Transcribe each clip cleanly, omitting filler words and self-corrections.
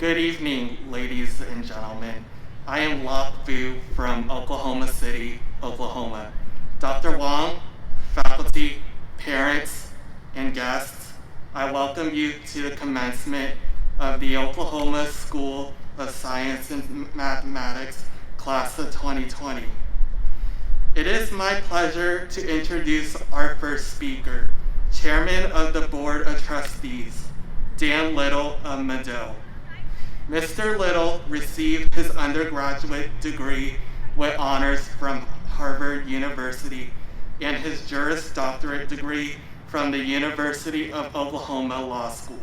Good evening, ladies and gentlemen. I am Locke Vu from Oklahoma City, Oklahoma. Dr. Wong, faculty, parents, and guests, I welcome you to the commencement of the Oklahoma School of Science and Mathematics class of 2020. It is my pleasure to introduce our first speaker, Chairman of the Board of Trustees, Dan Little of Medill. Mr. Little received his undergraduate degree with honors from Harvard University and his Juris Doctorate degree from the University of Oklahoma Law School.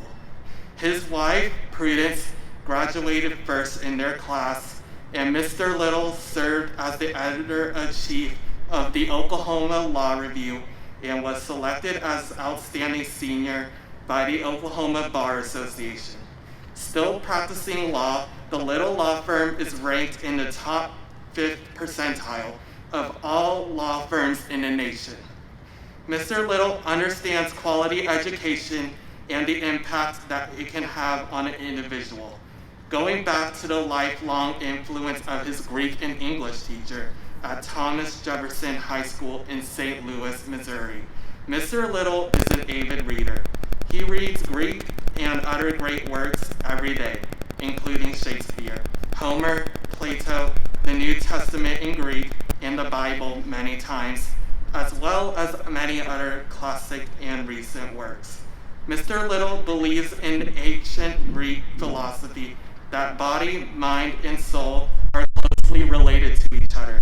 His wife, Prudence, graduated first in their class, and Mr. Little served as the editor-in-chief of the Oklahoma Law Review and was selected as Outstanding Senior by the Oklahoma Bar Association. Still practicing law, the Little Law Firm is ranked in the top 5th percentile of all law firms in the nation. Mr. Little understands quality education and the impact that it can have on an individual, going back to the lifelong influence of his Greek and English teacher at Thomas Jefferson High School in St. Louis, Missouri. Mr. Little is an avid reader. He reads Greek and other great works every day, including Shakespeare, Homer, Plato, the New Testament in Greek, and the Bible many times, as well as many other classic and recent works. Mr. Little believes in ancient Greek philosophy that body, mind, and soul are closely related to each other.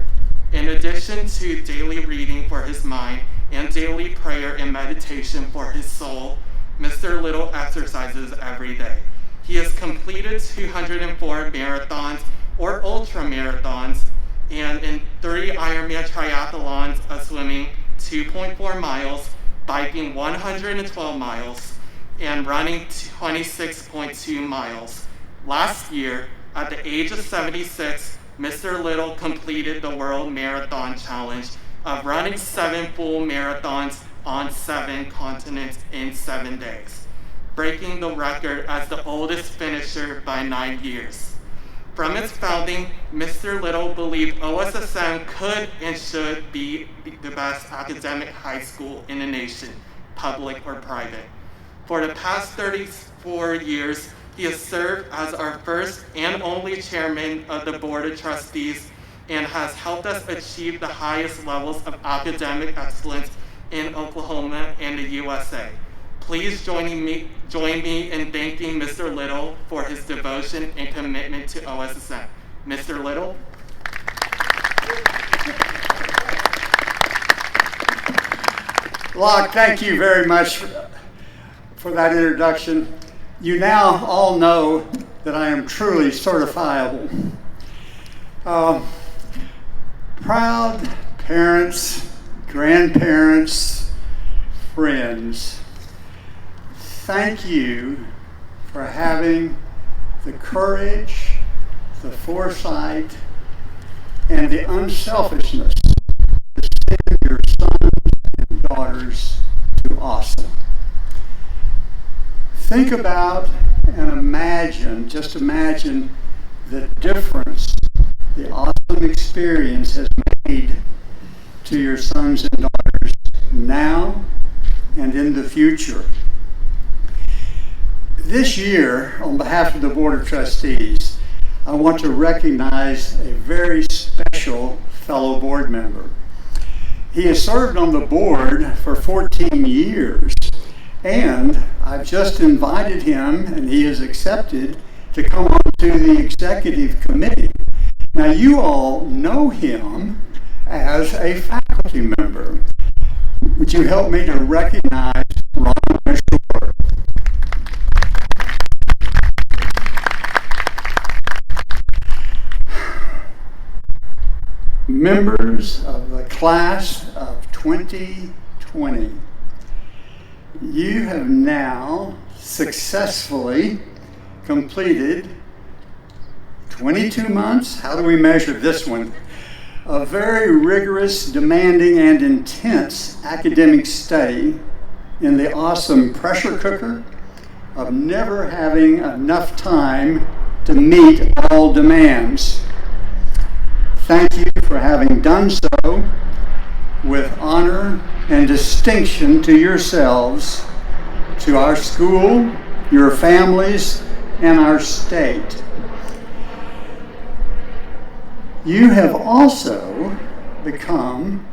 In addition to daily reading for his mind and daily prayer and meditation for his soul, Mr. Little exercises every day. He has completed 204 marathons or ultra marathons, and in 3 Ironman triathlons of swimming 2.4 miles, biking 112 miles, and running 26.2 miles. Last year, at the age of 76, Mr. Little completed the World Marathon Challenge of running 7 full marathons on 7 continents in 7 days, breaking the record as the oldest finisher by 9 years. From its founding, Mr. Little believed OSSM could and should be the best academic high school in the nation, public or private. For the past 34 years, he has served as our first and only chairman of the Board of Trustees and has helped us achieve the highest levels of academic excellence in Oklahoma and the USA. Please join me in thanking Mr. Little for his devotion and commitment to OSSM. Mr. Little. Locke, thank you very much for that introduction. You now all know that I am truly certifiable. Proud parents, grandparents, friends, thank you for having the courage, the foresight, and the unselfishness to send your sons and daughters to Austin. Think about and imagine, just imagine the difference the awesome experience has made to your sons and daughters now and in the future. This year, on behalf of the Board of Trustees, I want to recognize a very special fellow board member. He has served on the board for 14 years, and I've just invited him, and he has accepted, to come on to the executive committee. Now, you all know him as a faculty member. Would you help me to recognize Ron Shore? Members of the class of 2020, you have now successfully completed 22 months, how do we measure this one? A very rigorous, demanding, and intense academic study in the awesome pressure cooker of never having enough time to meet all demands. Thank you for having done so with honor and distinction to yourselves, to our school, your families, and our state. You have also become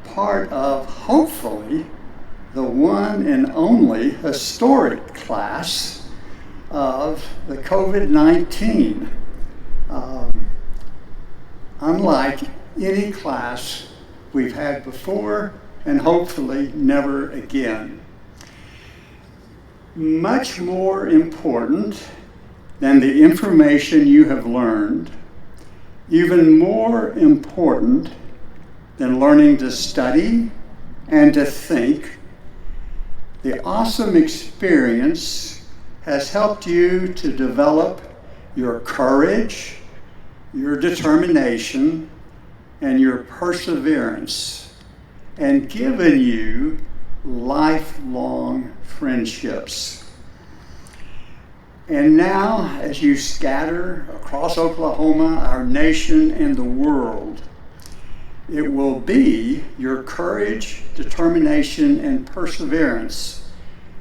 part of, hopefully, the one and only historic class of the COVID-19. Unlike any class we've had before, and hopefully never again. Much more important than the information you have learned, even more important than learning to study and to think, the awesome experience has helped you to develop your courage, your determination, and your perseverance, and given you lifelong friendships. And now, as you scatter across Oklahoma, our nation, and the world, it will be your courage, determination, and perseverance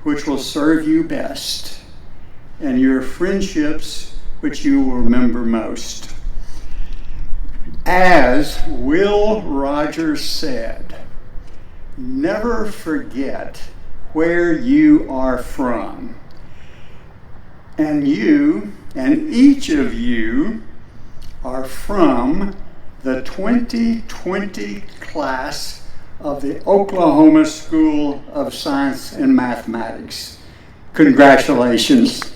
which will serve you best, and your friendships which you will remember most. As Will Rogers said, never forget where you are from. And you, and each of you, are from the 2020 class of the Oklahoma School of Science and Mathematics. Congratulations.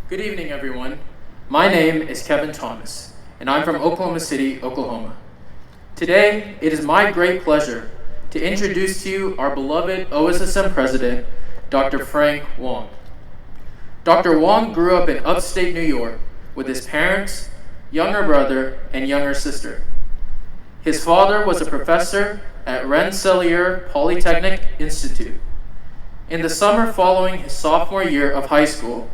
Good evening, everyone. My name is Kevin Thomas, and I'm from Oklahoma City, Oklahoma. Today, it is my great pleasure to introduce to you our beloved OSSM President, Dr. Frank Wong. Dr. Wong grew up in upstate New York with his parents, younger brother, and younger sister. His father was a professor at Rensselaer Polytechnic Institute. In the summer following his sophomore year of high school,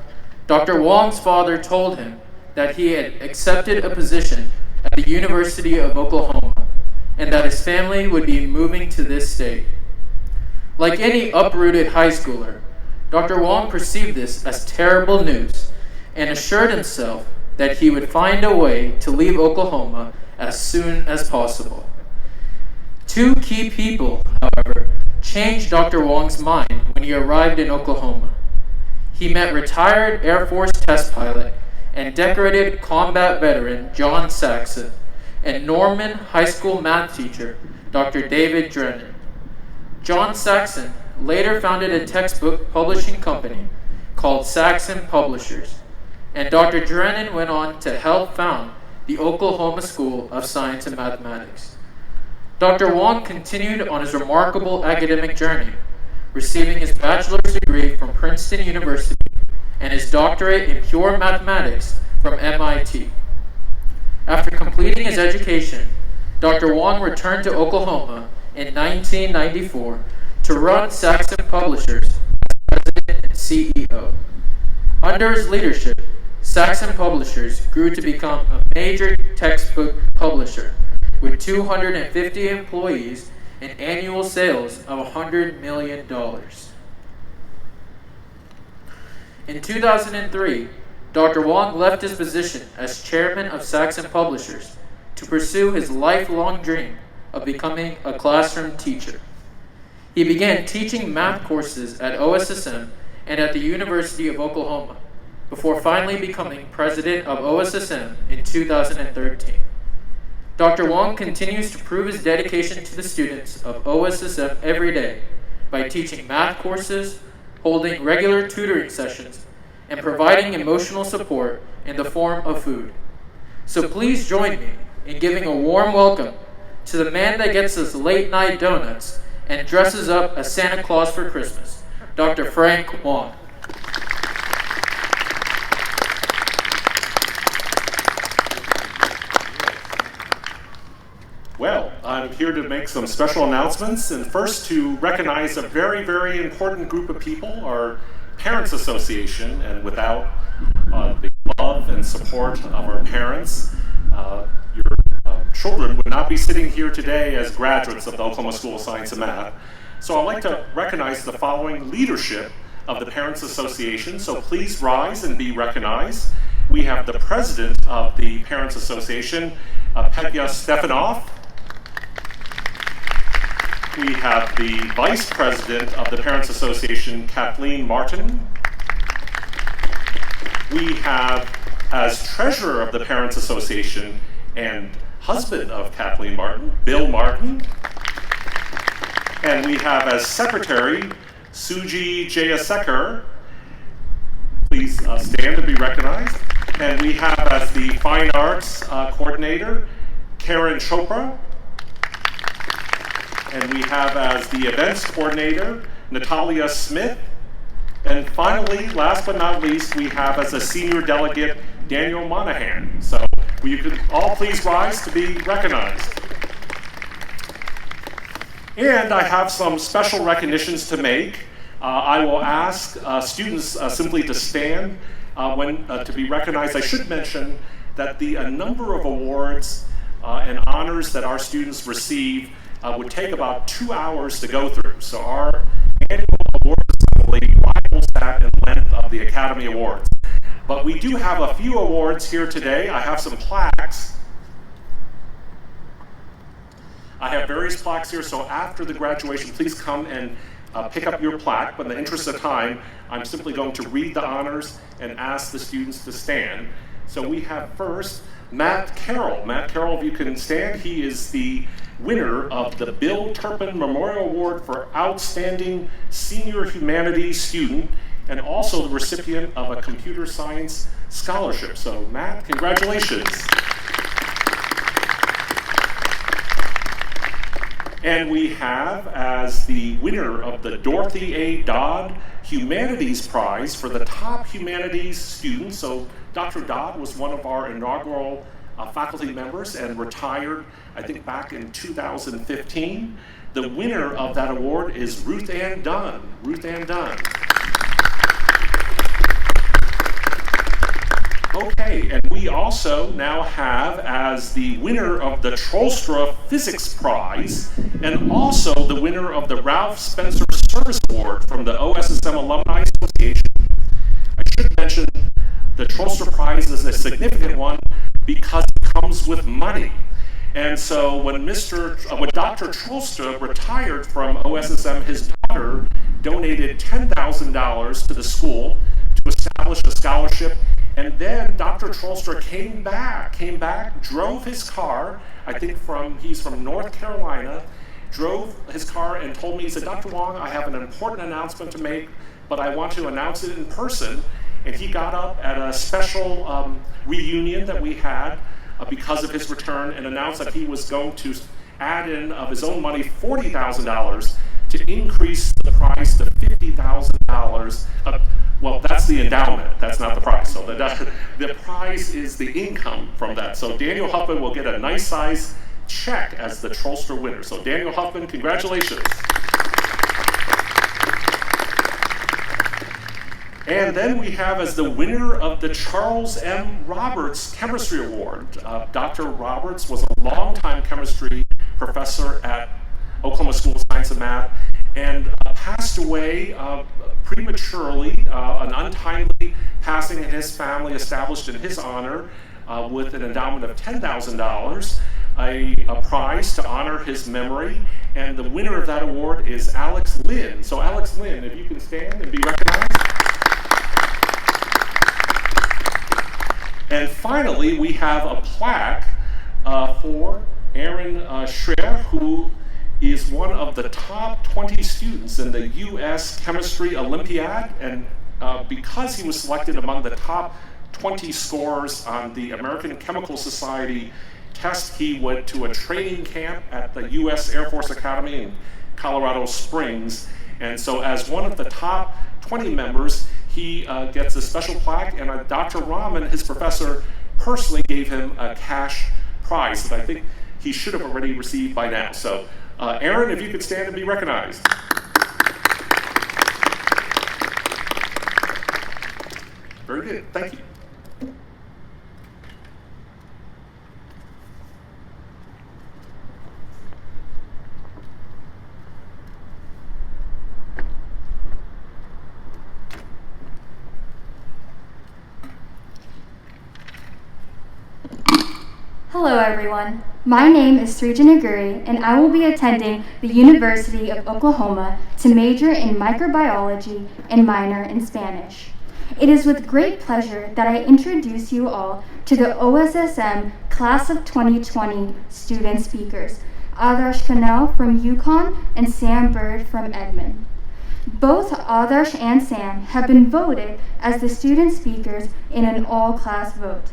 Dr. Wong's father told him that he had accepted a position at the University of Oklahoma and that his family would be moving to this state. Like any uprooted high schooler, Dr. Wong perceived this as terrible news and assured himself that he would find a way to leave Oklahoma as soon as possible. Two key people, however, changed Dr. Wong's mind when he arrived in Oklahoma. He met retired Air Force test pilot and decorated combat veteran John Saxon and Norman high school math teacher Dr. David Drennan. John Saxon later founded a textbook publishing company called Saxon Publishers, and Dr. Drennan went on to help found the Oklahoma School of Science and Mathematics. Dr. Wong continued on his remarkable academic journey, receiving his bachelor's degree from Princeton University and his doctorate in pure mathematics from MIT. After completing his education, Dr. Wong returned to Oklahoma in 1994 to run Saxon Publishers as president and CEO. Under his leadership, Saxon Publishers grew to become a major textbook publisher with 250 employees and annual sales of $100 million. In 2003, Dr. Wong left his position as chairman of Saxon Publishers to pursue his lifelong dream of becoming a classroom teacher. He began teaching math courses at OSSM and at the University of Oklahoma, before finally becoming president of OSSM in 2013. Dr. Wong continues to prove his dedication to the students of OSSM every day by teaching math courses, holding regular tutoring sessions, and providing emotional support in the form of food. So please join me in giving a warm welcome to the man that gets us late-night donuts and dresses up as Santa Claus for Christmas, Dr. Frank Wong. Well, I'm here to make some special announcements, and first to recognize a very, very important group of people, our Parents Association, and without the love and support of our parents, your children would not be sitting here today as graduates of the Oklahoma School of Science and Math. So I'd like to recognize the following leadership of the Parents Association, so please rise and be recognized. We have the president of the Parents Association, Petya Stefanoff. We have the vice president of the Parents Association, Kathleen Martin. We have, as treasurer of the Parents Association and husband of Kathleen Martin, Bill Martin. And we have as secretary, Suji Jayasekar. Please stand and be recognized. And we have as the fine arts coordinator, Karen Chopra. And we have as the events coordinator, Natalia Smith. And finally, last but not least, we have as a senior delegate, Daniel Monahan. So will you could all please rise to be recognized. And I have some special recognitions to make. I will ask students simply to stand when to be recognized. I should mention that the number of awards and honors that our students receive would take about 2 hours to go through. So our annual award assembly rivals that in length of the Academy Awards. But we do have a few awards here today. I have some plaques. I have various plaques here, so after the graduation, please come and pick up your plaque. But in the interest of time, I'm simply going to read the honors and ask the students to stand. So we have first Matt Carroll. Matt Carroll, if you can stand, he is the winner of the Bill Turpin Memorial Award for Outstanding Senior Humanities Student, and also the recipient of a Computer Science Scholarship. So Matt, congratulations. And we have as the winner of the Dorothy A. Dodd Humanities Prize for the top humanities students. So Dr. Dodd was one of our inaugural faculty members and retired, I think, back in 2015. The winner of that award is Ruth Ann Dunn. Ruth Ann Dunn. Okay, and we also now have as the winner of the Trollstra Physics Prize and also the winner of the Ralph Spencer Service Award from the OSSM Alumni Association. I should mention the Trollstra Prize is a significant one because it comes with money. And so when Dr. Trollstra retired from OSSM, his daughter donated $10,000 to the school to establish a scholarship. And then Dr. Trollstra came back, drove his car, I think he's from North Carolina, drove his car and told me, he said, Dr. Wong, I have an important announcement to make, but I want to announce it in person. And he got up at a special reunion that we had because of his return and announced that he was going to add in of his own money $40,000 to increase the prize to $50,000. Well, that's the endowment. That's not the prize. So the prize is the income from that. So Daniel Huffman will get a nice size check as the Trollstra winner. So Daniel Huffman, congratulations. And then we have as the winner of the Charles M. Roberts Chemistry Award. Dr. Roberts was a longtime chemistry professor at Oklahoma School of Science and Math and passed away prematurely, an untimely passing in his family established in his honor with an endowment of $10,000, a prize to honor his memory, and the winner of that award is Alex Lynn. So Alex Lynn, if you can stand and be recognized. And finally, we have a plaque for Aaron Schreier, who is one of the top 20 students in the U.S. Chemistry Olympiad, and because he was selected among the top 20 scorers on the American Chemical Society test, he went to a training camp at the U.S. Air Force Academy in Colorado Springs, and so as one of the top 20 members, he gets a special plaque, and Dr. Rahman, his professor, personally gave him a cash prize that I think he should have already received by now. So, Aaron, if you could stand and be recognized. Very good, thank you. Hello everyone, my name is Srija Naguri and I will be attending the University of Oklahoma to major in microbiology and minor in Spanish. It is with great pleasure that I introduce you all to the OSSM Class of 2020 student speakers, Adarsh Connell from UConn and Sam Bird from Edmond. Both Adarsh and Sam have been voted as the student speakers in an all-class vote.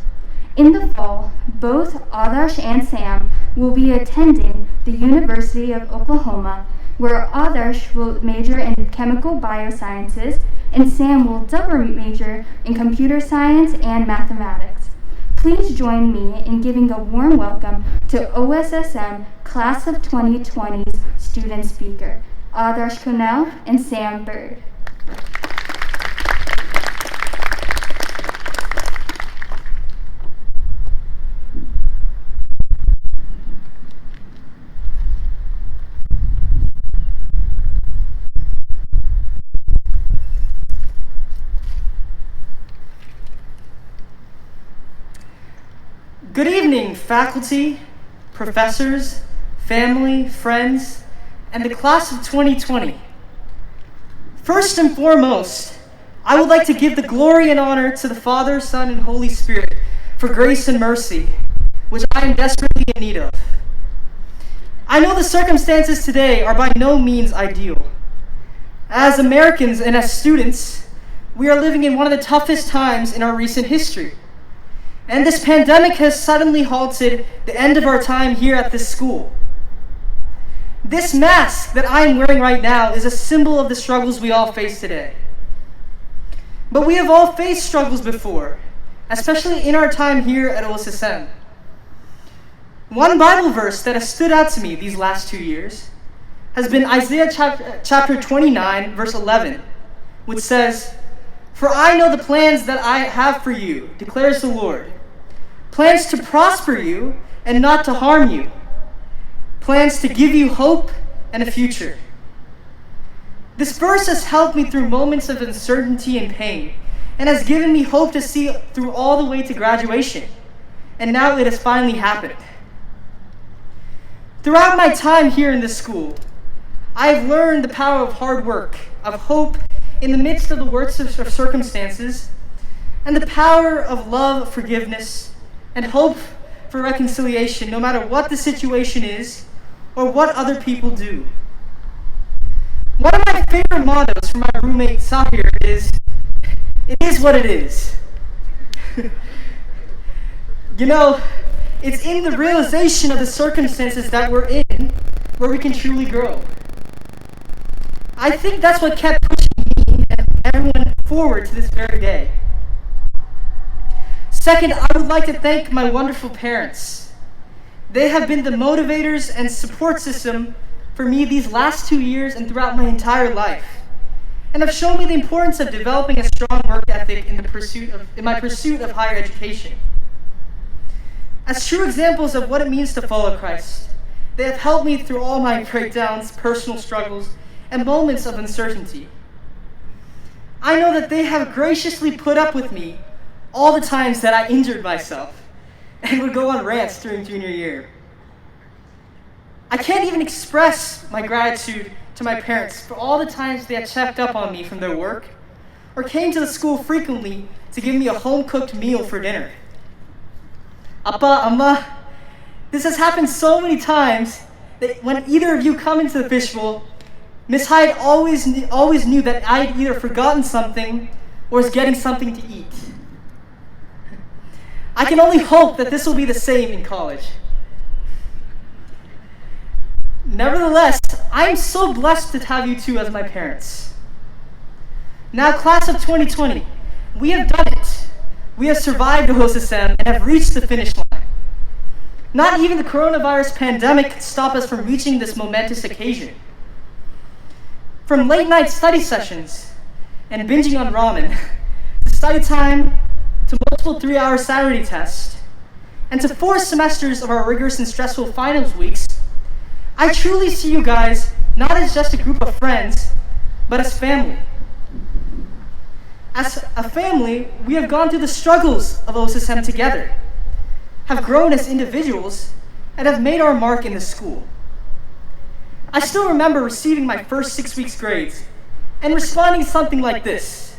In the fall, both Adarsh and Sam will be attending the University of Oklahoma, where Adarsh will major in chemical biosciences and Sam will double major in computer science and mathematics. Please join me in giving a warm welcome to OSSM Class of 2020's student speaker, Adarsh Connell and Sam Bird. Good evening, faculty, professors, family, friends, and the class of 2020. First and foremost, I would like to give the glory and honor to the Father, Son, and Holy Spirit for grace and mercy, which I am desperately in need of. I know the circumstances today are by no means ideal. As Americans and as students, we are living in one of the toughest times in our recent history. And this pandemic has suddenly halted the end of our time here at this school. This mask that I am wearing right now is a symbol of the struggles we all face today. But we have all faced struggles before, especially in our time here at OSSM. One Bible verse that has stood out to me these last 2 years has been Isaiah chapter 29, verse 11, which says, "For I know the plans that I have for you, declares the Lord. Plans to prosper you and not to harm you. Plans to give you hope and a future." This verse has helped me through moments of uncertainty and pain, and has given me hope to see through all the way to graduation. And now it has finally happened. Throughout my time here in this school, I have learned the power of hard work, of hope in the midst of the worst of circumstances, and the power of love, forgiveness, and hope for reconciliation, no matter what the situation is or what other people do. One of my favorite mottos from my roommate Sahir is, "It is what it is." You know, it's in the realization of the circumstances that we're in where we can truly grow. I think that's what kept pushing me and everyone forward to this very day. Second, I would like to thank my wonderful parents. They have been the motivators and support system for me these last 2 years and throughout my entire life, and have shown me the importance of developing a strong work ethic in my pursuit of higher education. As true examples of what it means to follow Christ, they have helped me through all my breakdowns, personal struggles, and moments of uncertainty. I know that they have graciously put up with me all the times that I injured myself and would go on rants during junior year. I can't even express my gratitude to my parents for all the times they have checked up on me from their work or came to the school frequently to give me a home-cooked meal for dinner. Appa, Amma, this has happened so many times that when either of you come into the fishbowl, Miss Hyde always knew that I had either forgotten something or was getting something to eat. I can only hope that this will be the same in college. Nevertheless, I am so blessed to have you two as my parents. Now, class of 2020, we have done it. We have survived OSSM and have reached the finish line. Not even the coronavirus pandemic could stop us from reaching this momentous occasion. From late night study sessions and binging on ramen, to study time, to multiple 3-hour Saturday tests, and to 4 semesters of our rigorous and stressful finals weeks, I truly see you guys not as just a group of friends, but as family. As a family, we have gone through the struggles of OSSM together, have grown as individuals, and have made our mark in the school. I still remember receiving my first 6 weeks grades and responding something like this: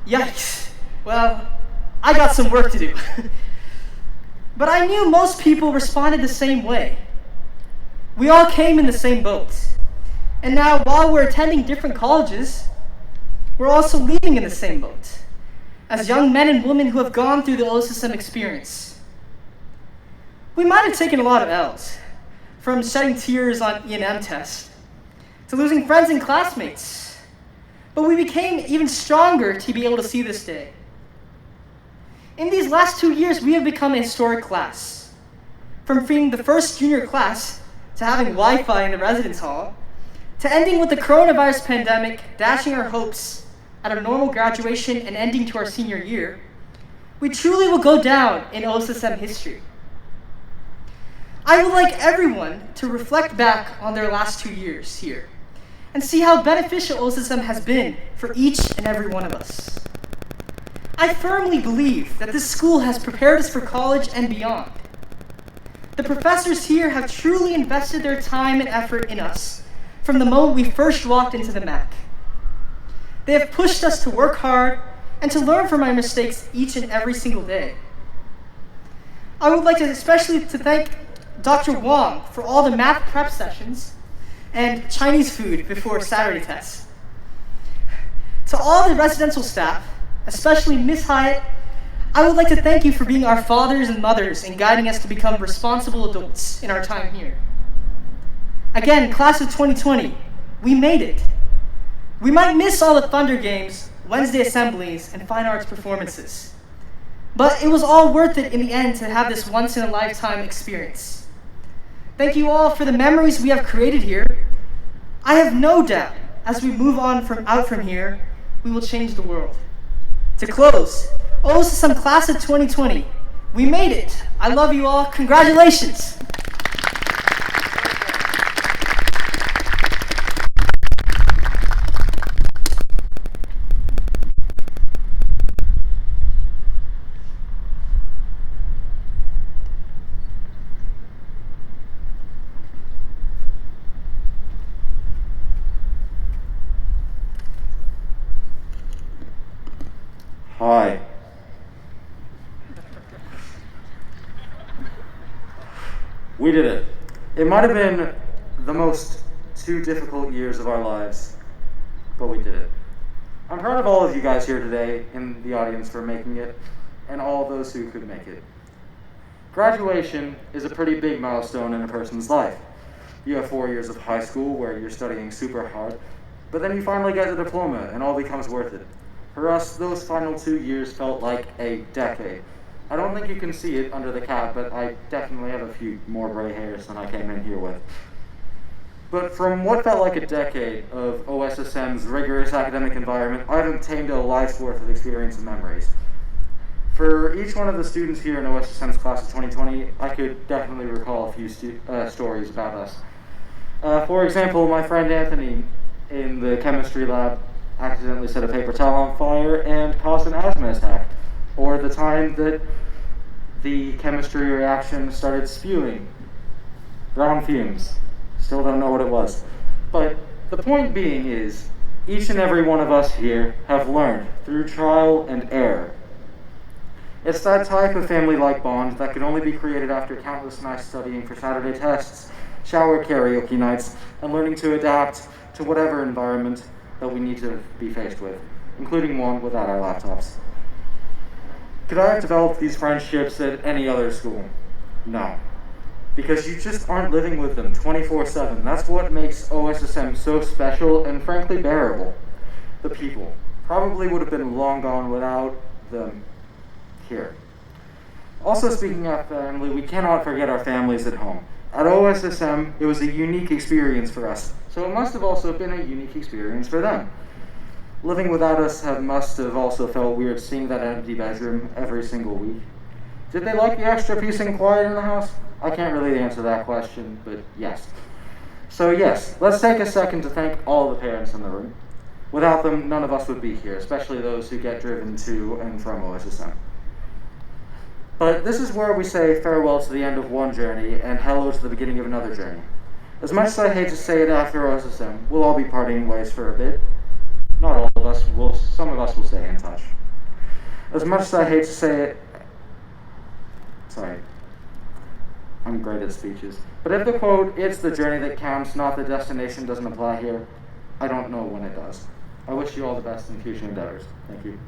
"Yikes, well, I got some work to do." But I knew most people responded the same way. We all came in the same boat. And now, while we're attending different colleges, we're also leaving in the same boat, as young men and women who have gone through the OSSM experience. We might have taken a lot of L's, from shedding tears on E&M tests, to losing friends and classmates, but we became even stronger to be able to see this day. In these last 2 years, we have become a historic class. From being the first junior class, to having Wi-Fi in the residence hall, to ending with the coronavirus pandemic, dashing our hopes at our normal graduation and ending to our senior year, we truly will go down in OSSM history. I would like everyone to reflect back on their last 2 years here and see how beneficial OSSM has been for each and every one of us. I firmly believe that this school has prepared us for college and beyond. The professors here have truly invested their time and effort in us from the moment we first walked into the MAC. They have pushed us to work hard and to learn from our mistakes each and every single day. I would like to especially thank Dr. Wong for all the math prep sessions and Chinese food before Saturday tests. To all the residential staff, especially Ms. Hyatt, I would like to thank you for being our fathers and mothers and guiding us to become responsible adults in our time here. Again, class of 2020, we made it. We might miss all the Thunder games, Wednesday assemblies, and fine arts performances, but it was all worth it in the end to have this once-in-a-lifetime experience. Thank you all for the memories we have created here. I have no doubt, as we move on out from here, we will change the world. To close, OSSM class of 2020, we made it. I love you all. Congratulations. Hi. We did it. It might have been the most 2 difficult years of our lives, but we did it. I'm proud of all of you guys here today in the audience for making it, and all those who could make it. Graduation is a pretty big milestone in a person's life. You have 4 years of high school where you're studying super hard, but then you finally get the diploma and all becomes worth it. For us, those final 2 years felt like a decade. I don't think you can see it under the cap, but I definitely have a few more gray hairs than I came in here with. But from what felt like a decade of OSSM's rigorous academic environment, I've obtained a life's worth of experience and memories. For each one of the students here in OSSM's class of 2020, I could definitely recall a few stories about us. For example, my friend Anthony in the chemistry lab accidentally set a paper towel on fire and caused an asthma attack. Or the time that the chemistry reaction started spewing brown fumes. Still don't know what it was. But the point being is, each and every one of us here have learned through trial and error. It's that type of family-like bond that can only be created after countless nights studying for Saturday tests, shower karaoke nights, and learning to adapt to whatever environment that we need to be faced with, including one without our laptops. Could I have developed these friendships at any other school? No. Because you just aren't living with them 24/7. That's what makes OSSM so special and frankly bearable. The people probably would have been long gone without them here. Also, speaking of family, we cannot forget our families at home. At OSSM, it was a unique experience for us, so it must have also been a unique experience for them. Living without us must have also felt weird, seeing that empty bedroom every single week. Did they like the extra peace and quiet in the house? I can't really answer that question, but yes. So yes, let's take a second to thank all the parents in the room. Without them, none of us would be here, especially those who get driven to and from OSSM. But this is where we say farewell to the end of one journey and hello to the beginning of another journey. As much as I hate to say it after OSSM, we'll all be parting ways for a bit. Not all of us, some of us will stay in touch. As much as I hate to say it, sorry, I'm great at speeches. But if the quote, "It's the journey that counts, not the destination," doesn't apply here, I don't know when it does. I wish you all the best in future endeavors. Thank you.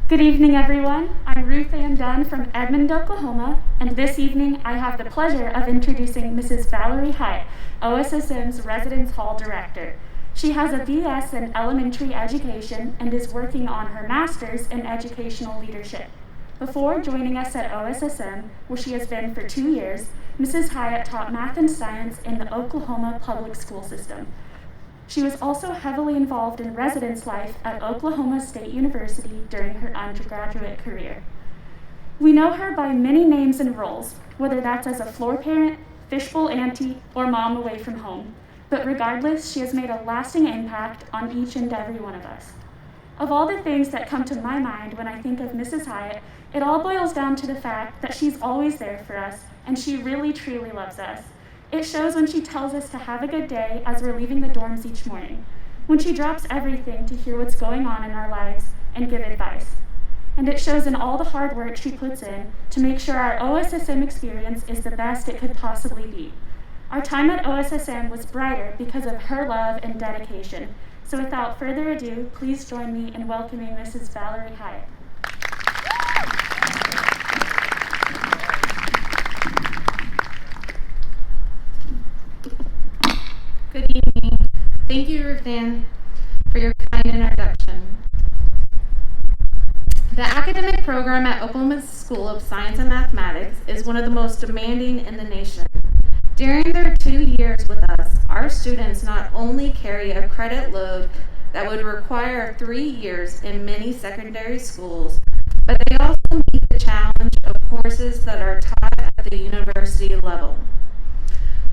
Good evening, everyone. I'm Ruth Ann Dunn from Edmond, Oklahoma, and this evening I have the pleasure of introducing Mrs. Valerie Hyatt, OSSM's Residence Hall Director. She has a BS in elementary education and is working on her master's in educational leadership. Before joining us at OSSM, where she has been for 2 years, Mrs. Hyatt taught math and science in the Oklahoma public school system. She was also heavily involved in residence life at Oklahoma State University during her undergraduate career. We know her by many names and roles, whether that's as a floor parent, fishbowl auntie, or mom away from home. But regardless, she has made a lasting impact on each and every one of us. Of all the things that come to my mind when I think of Mrs. Hyatt, it all boils down to the fact that she's always there for us, and she really truly loves us. It shows when she tells us to have a good day as we're leaving the dorms each morning, when she drops everything to hear what's going on in our lives and give advice. And it shows in all the hard work she puts in to make sure our OSSM experience is the best it could possibly be. Our time at OSSM was brighter because of her love and dedication. So without further ado, please join me in welcoming Mrs. Valerie Hyatt. Good evening. Thank you, Ruth Ann, for your kind introduction. The academic program at Oklahoma School of Science and Mathematics is one of the most demanding in the nation. During their 2 years with us, our students not only carry a credit load that would require 3 years in many secondary schools, but they also meet the challenge of courses that are taught at the university level.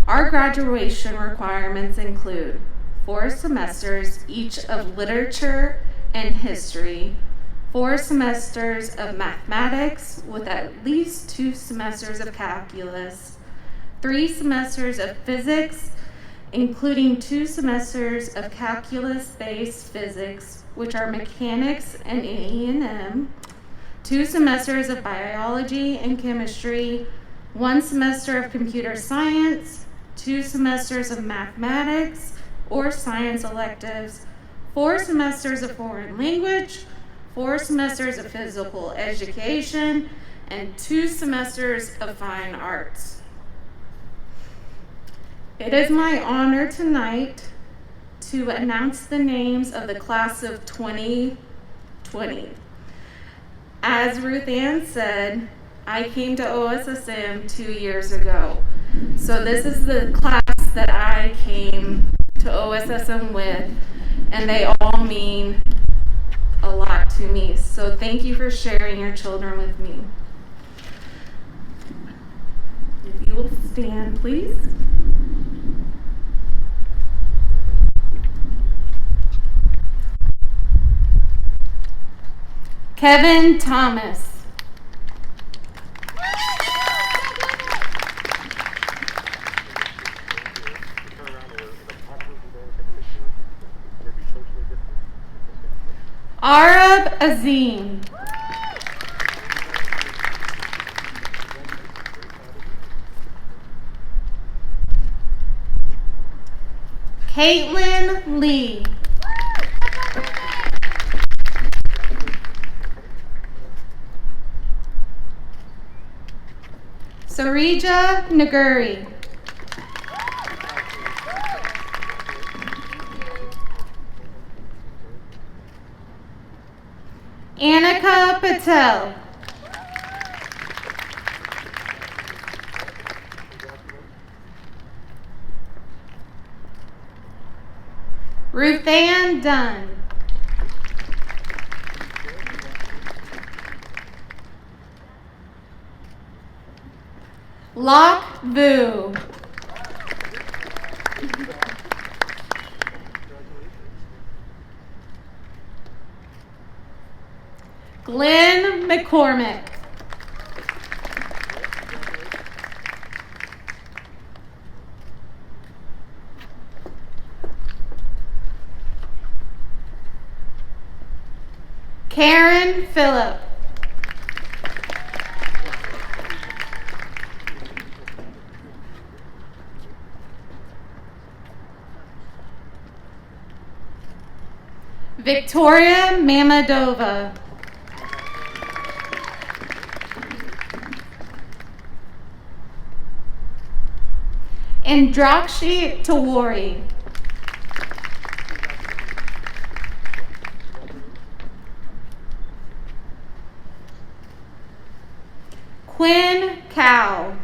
Our graduation requirements include 4 semesters each of literature and history, 4 semesters of mathematics with at least 2 semesters of calculus, 3 semesters of physics, including 2 semesters of calculus-based physics, which are mechanics and E&M, 2 semesters of biology and chemistry, 1 semester of computer science, 2 semesters of mathematics or science electives, 4 semesters of foreign language, 4 semesters of physical education, and 2 semesters of fine arts. It is my honor tonight to announce the names of the class of 2020. As Ruth Ann said, I came to OSSM 2 years ago. So this is the class that I came to OSSM with, and they all mean a lot to me. So thank you for sharing your children with me. If you will stand, please. Kevin Thomas. Arab Azim. Caitlin Lee. Sarija Naguri. Annika Patel. Ruth Ann Dunn. Locke Vu. Glenn McCormick. Karen Phillip. Victoria Mamadova. Indrakshi Tawari. Quinn Cow.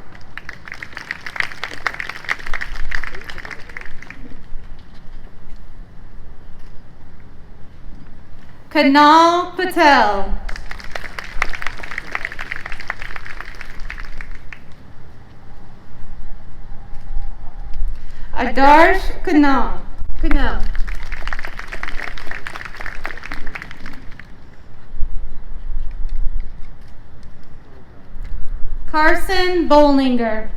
Kanal Patel. Adarsh Kanal. Carson Bollinger.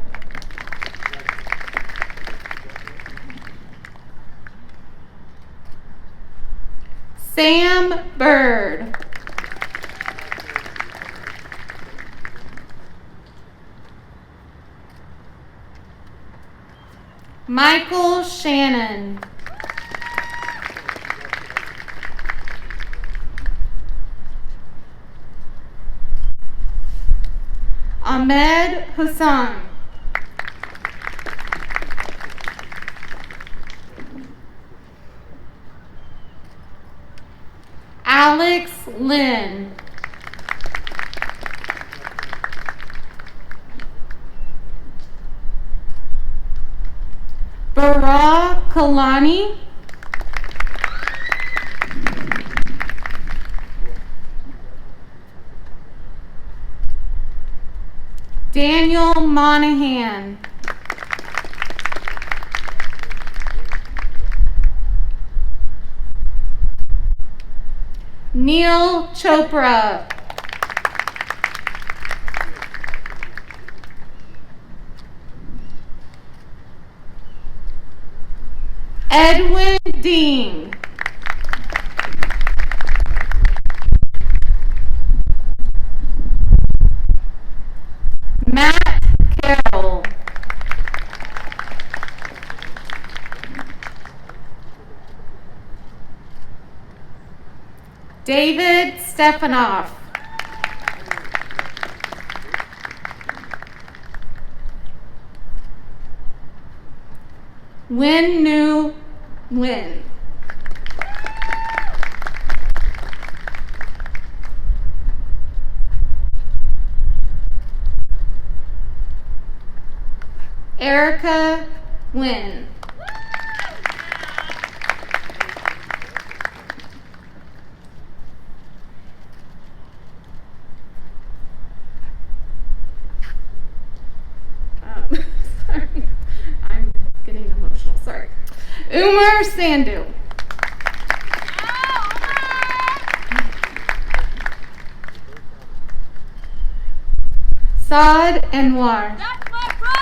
Sam Bird. Michael Shannon. Ahmed Hassan. Alex Lynn. Bara Kalani. Daniel Monahan. Neil Chopra. Edwin Dean. Matt Carroll. David Stefanoff. Win New Win. Erica Wynn. Sorry, I'm getting emotional. Sorry. Umar Sandhu. Saad Anwar. That's my brother!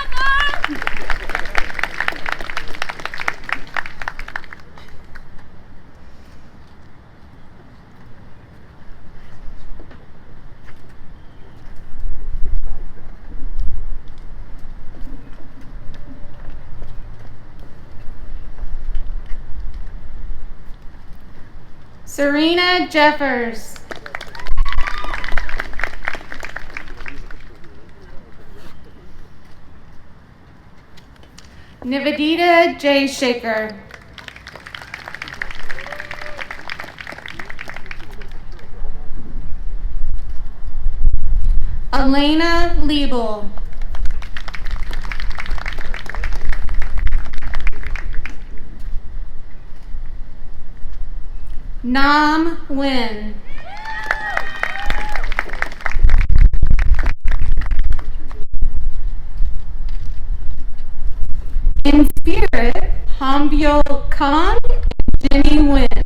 Serena Jeffers. Nivedita J. Shaker. Elena Liebel. Nam Nguyen. In spirit, Hambyo Kang and Jenny Nguyen.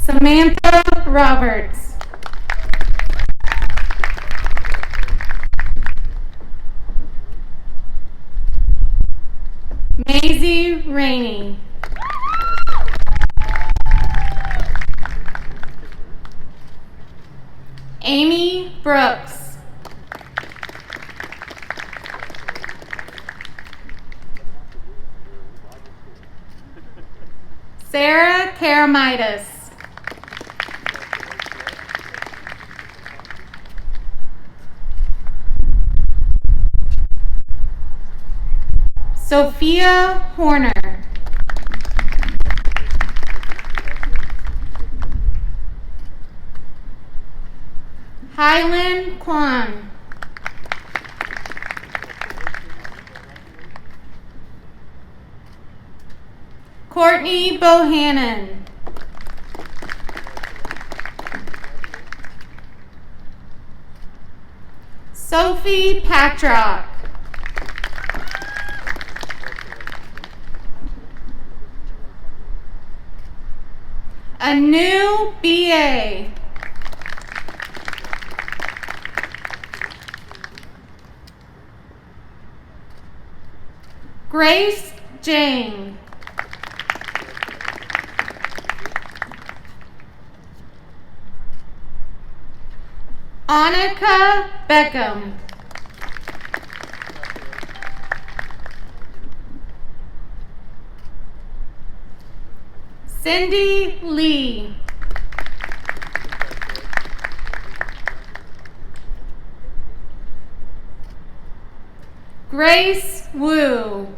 Samantha Roberts. Maisie Rainey. Amy Brooks. Sarah Karamitis. Sophia Horner. Hylan Kwan. Courtney Bohannon. Sophie Patrock. Anu B.A. Grace Jane. Annika Beckham. Cindy Lee. Grace Wu.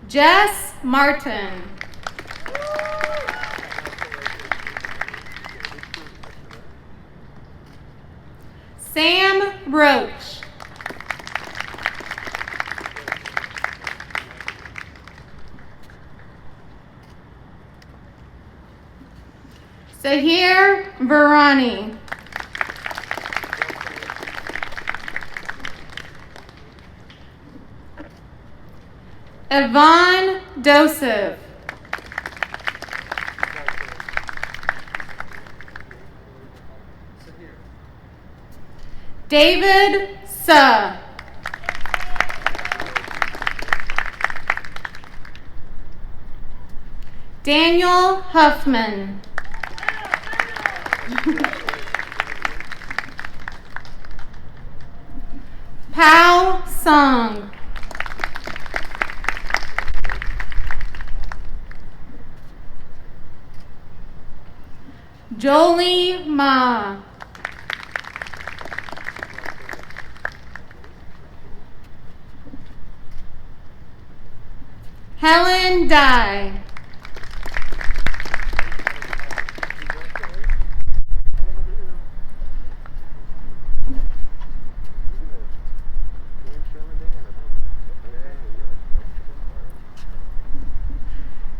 Jess Martin. Sam Roach. Sahir Varani. Yvonne Dosif. David Suh. Daniel Huffman. Pao Song. Jolie Ma. Helen Dye.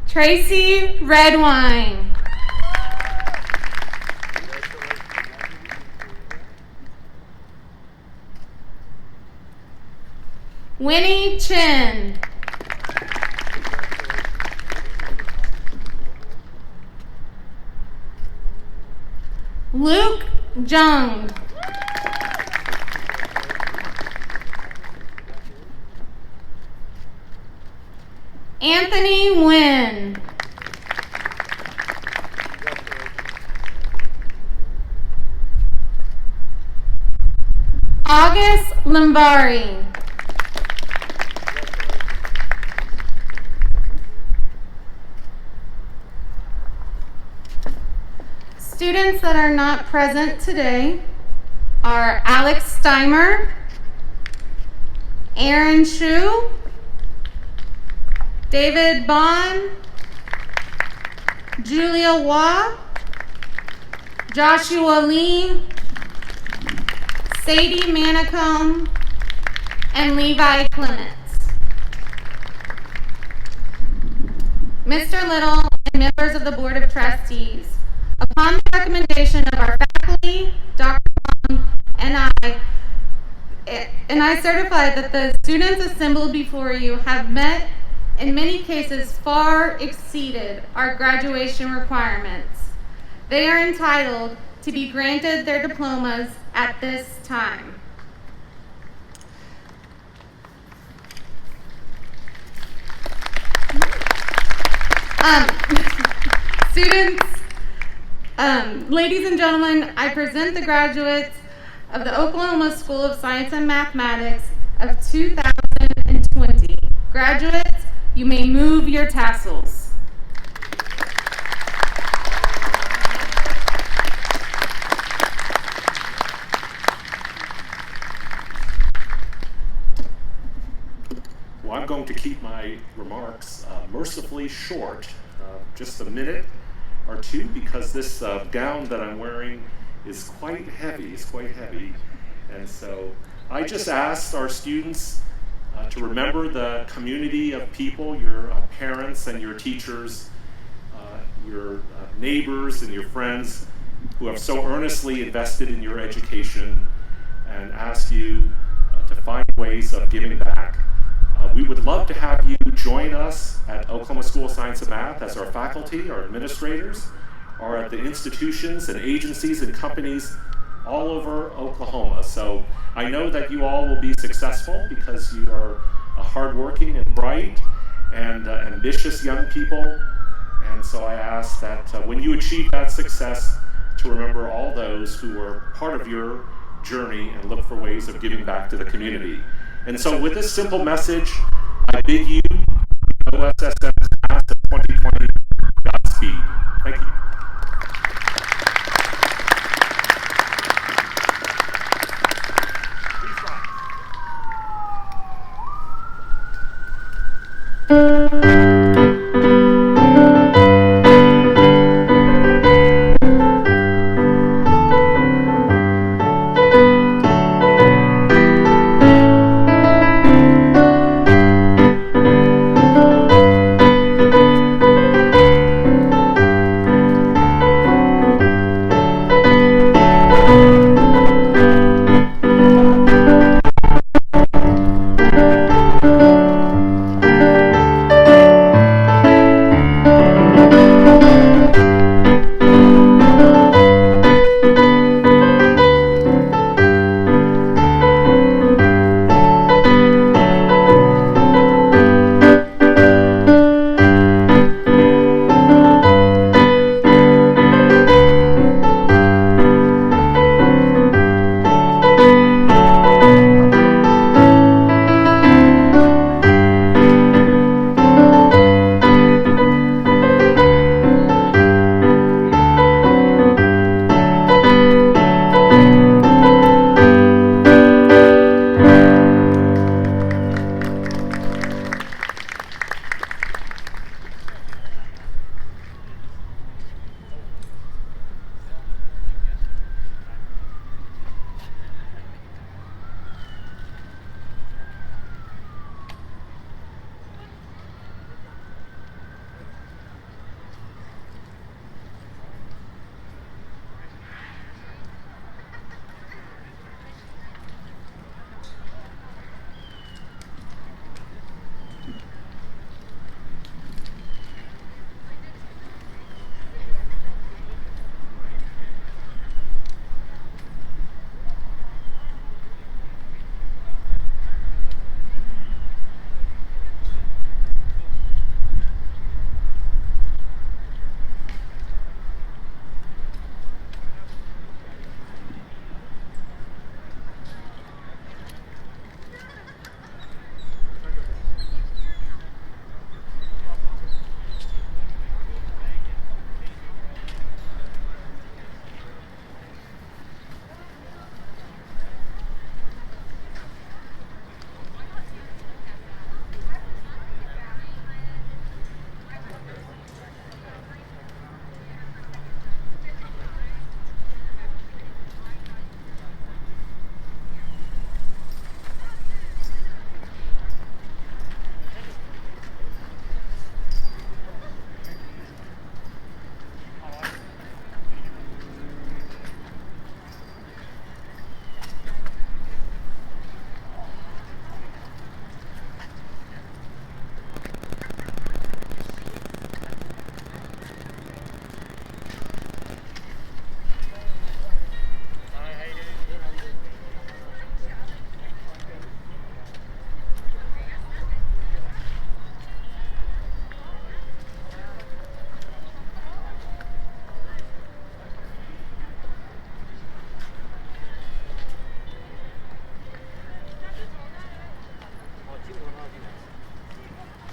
Tracy Redwine. Winnie Chin. Luke Jung. Anthony Nguyen. August Limbari. students that are not present today are Alex Steimer, Aaron Shu, David Bond, Julia Waugh, Joshua Lee, Sadie Manicombe, and Levi Clements. Mr. Little and members of the Board of Trustees, upon the recommendation of our faculty, Dr. Wong, and I certify that the students assembled before you have met, in many cases, far exceeded our graduation requirements. They are entitled to be granted their diplomas at this time. Students, ladies and gentlemen, I present the graduates of the Oklahoma School of Science and Mathematics of 2020. Graduates, you may move your tassels. Well, I'm going to keep my remarks mercifully short, just a minute or two, because this gown that I'm wearing is quite heavy. And so I just asked our students to remember the community of people, your parents and your teachers, your neighbors and your friends who have so earnestly invested in your education, and ask you to find ways of giving back. We would love to have you join us at Oklahoma School of Science and Math as our faculty, our administrators, or at the institutions and agencies and companies all over Oklahoma. So I know that you all will be successful because you are hardworking and bright and ambitious young people. And so I ask that when you achieve that success, to remember all those who were part of your journey and look for ways of giving back to the community. And so with this simple message, I bid you, OSSM Class of 2020, Godspeed. Thank you.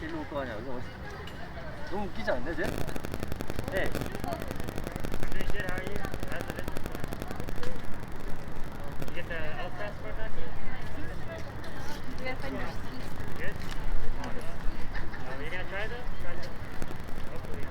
일로 올 거 아니야. 여기 어디? 너무 웃기지 않냐, 쟤? 네. You get the LSAT score back yet? You gotta find your seat. Good? You gonna try that? Try that? Hopefully.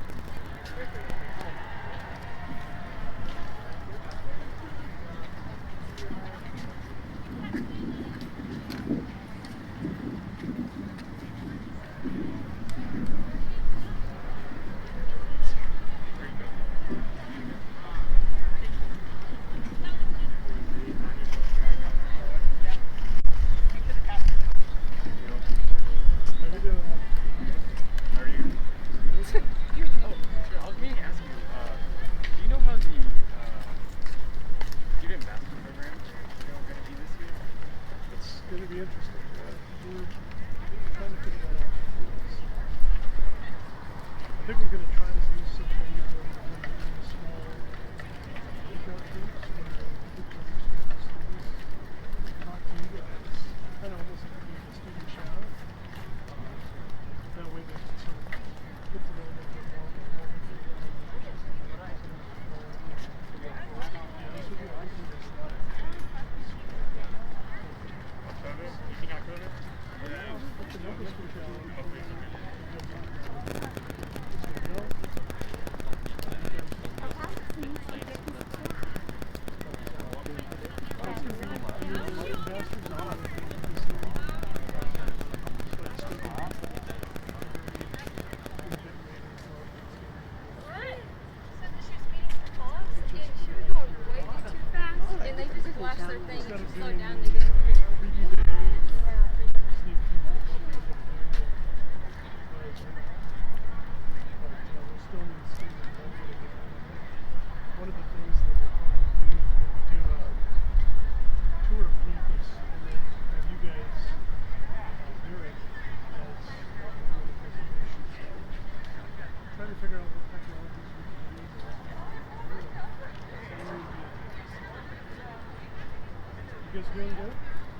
Doing good?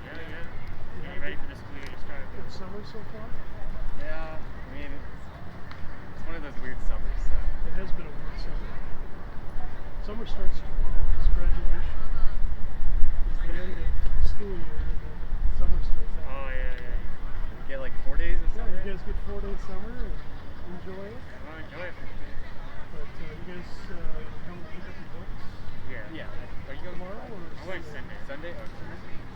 Yeah. You ready for the school year to start? Good summer so far? Yeah, I mean, it's one of those weird summers, so. It has been a weird summer. Summer starts tomorrow. It's graduation. It's the end of the school year, and then summer starts out. Oh, yeah. You get like 4 days of Yeah, summer? you guys get 4 days summer and enjoy it. I enjoy it. But you guys come and pick up your books? Yeah. Are you going tomorrow or I'm going Sunday. Sunday? Oh,